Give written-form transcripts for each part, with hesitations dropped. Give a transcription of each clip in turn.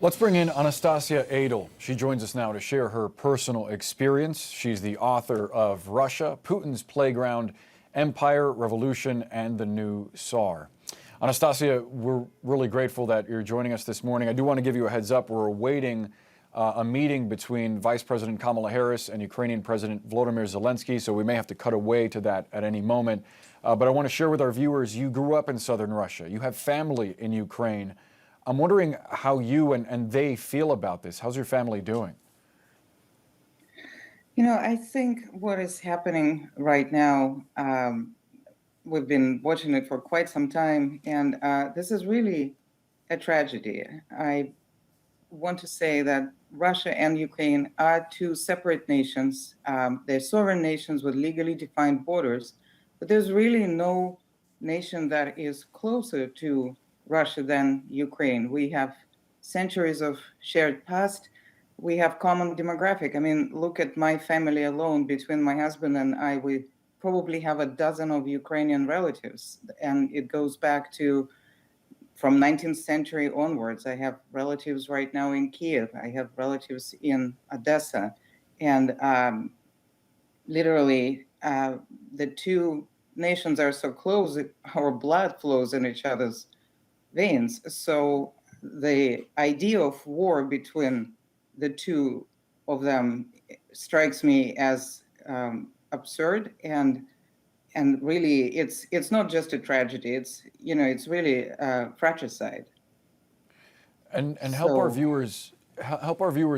Let's bring in Anastasia Adel. She joins us now to share her personal experience. She's the author of Russia, Putin's Playground, Empire, Revolution, and the New Tsar. Anastasia, we're really grateful that you're joining us this morning. I do want to give you a heads up. We're awaiting a meeting between Vice President Kamala Harris and Ukrainian President Volodymyr Zelensky, so we may have to cut away to that at any moment. But I want to share with our viewers, you grew up in southern Russia. You have family in Ukraine. I'm wondering how you and they feel about this. How's your family doing? You know, I think what is happening right now, we've been watching it for quite some time, and this is really a tragedy. I want to say that Russia and Ukraine are two separate nations. They're sovereign nations with legally defined borders, but there's really no nation that is closer to Russia than Ukraine. We have centuries of shared past. We have common demographic. I mean, look at my family alone. Between my husband and I, we probably have a dozen of Ukrainian relatives. And it goes back to from 19th century onwards. I have relatives right now in Kiev. I have relatives in Odessa. And literally, the two nations are so close, our blood flows in each other's veins. So the idea of war between the two of them strikes me as absurd, and really it's not just a tragedy. It's really fratricide. And help our viewers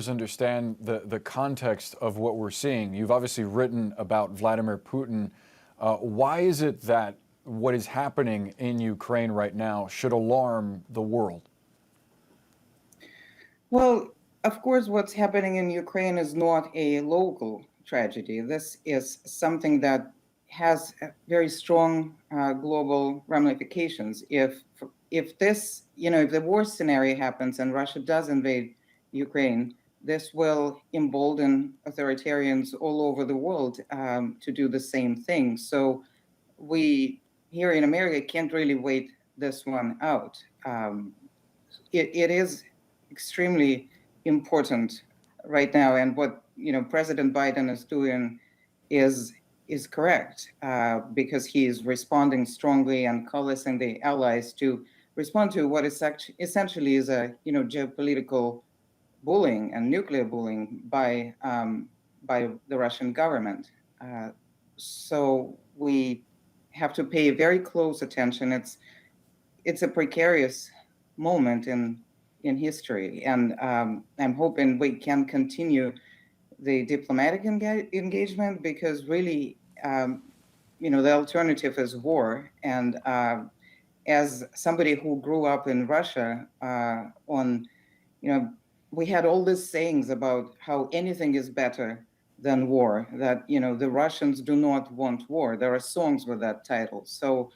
understand the context of what we're seeing. You've obviously written about Vladimir Putin. Why is it that what is happening in Ukraine right now should alarm the world? Well, of course, what's happening in Ukraine is not a local tragedy. This is something that has very strong global ramifications. If this, if the worst scenario happens and Russia does invade Ukraine, this will embolden authoritarians all over the world to do the same thing. So we here in America can't really wait this one out. It is extremely important right now, and what President Biden is doing is correct because he is responding strongly and coalescing the allies to respond to what is essentially is a geopolitical bullying and nuclear bullying by the Russian government. So we have to pay very close attention. It's a precarious moment in history, and I'm hoping we can continue the diplomatic engagement because really, the alternative is war. And as somebody who grew up in Russia, we had all these sayings about how anything is better than war, that the Russians do not want war. There are songs with that title. So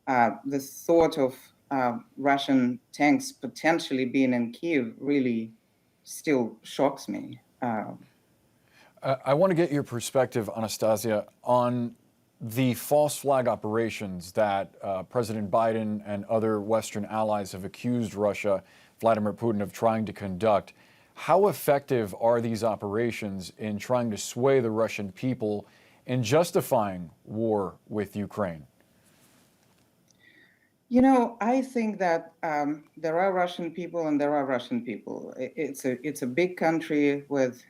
the thought of Russian tanks potentially being in Kiev really still shocks me. I want to get your perspective, Anastasia, on the false flag operations that President Biden and other Western allies have accused Russia, Vladimir Putin, of trying to conduct. How effective are these operations in trying to sway the Russian people in justifying war with Ukraine? I think that there are Russian people and there are Russian people. It's a big country with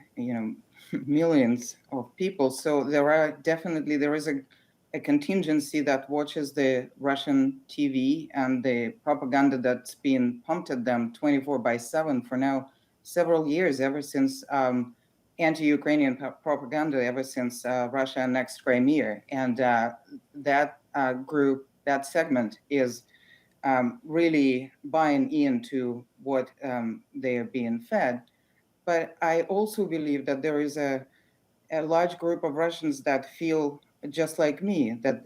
millions of people. So there is a contingency that watches the Russian TV and the propaganda that's being pumped at them 24/7 for now several years, ever since anti-Ukrainian propaganda, ever since Russia annexed Crimea. And that group, that segment is really buying into what they are being fed. But I also believe that there is a large group of Russians that feel just like me, that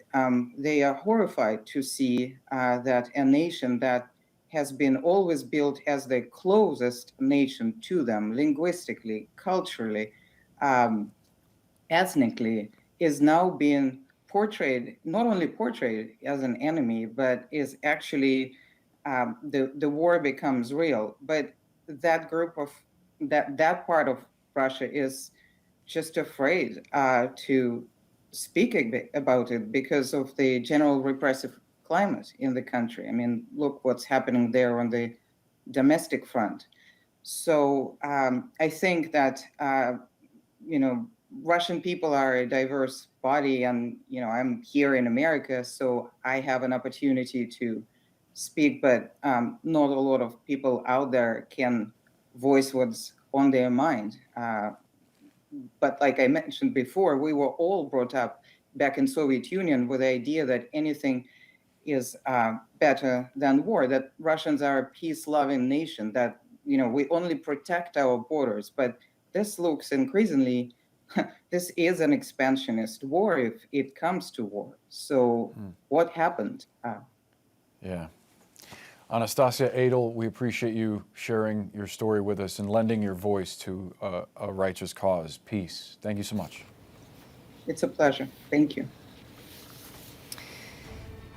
they are horrified to see that a nation that has been always built as the closest nation to them, linguistically, culturally, ethnically, is now being portrayed, not only portrayed as an enemy, but is actually, the war becomes real. But that group of that part of Russia is just afraid to speak about it because of the general repressive climate in the country. I mean, look what's happening there on the domestic front. So I think that Russian people are a diverse body, and I'm here in America, so I have an opportunity to speak, but not a lot of people out there can voice what's on their mind. But like I mentioned before, we were all brought up back in Soviet Union with the idea that anything is better than war, that Russians are a peace-loving nation, that we only protect our borders. But this looks increasingly, this is an expansionist war if it comes to war. So what happened? Yeah. Anastasia Adel, we appreciate you sharing your story with us and lending your voice to a righteous cause, peace. Thank you so much. It's a pleasure. Thank you.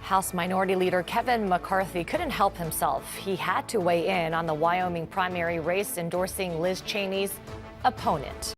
House Minority Leader Kevin McCarthy couldn't help himself. He had to weigh in on the Wyoming primary race, endorsing Liz Cheney's opponent.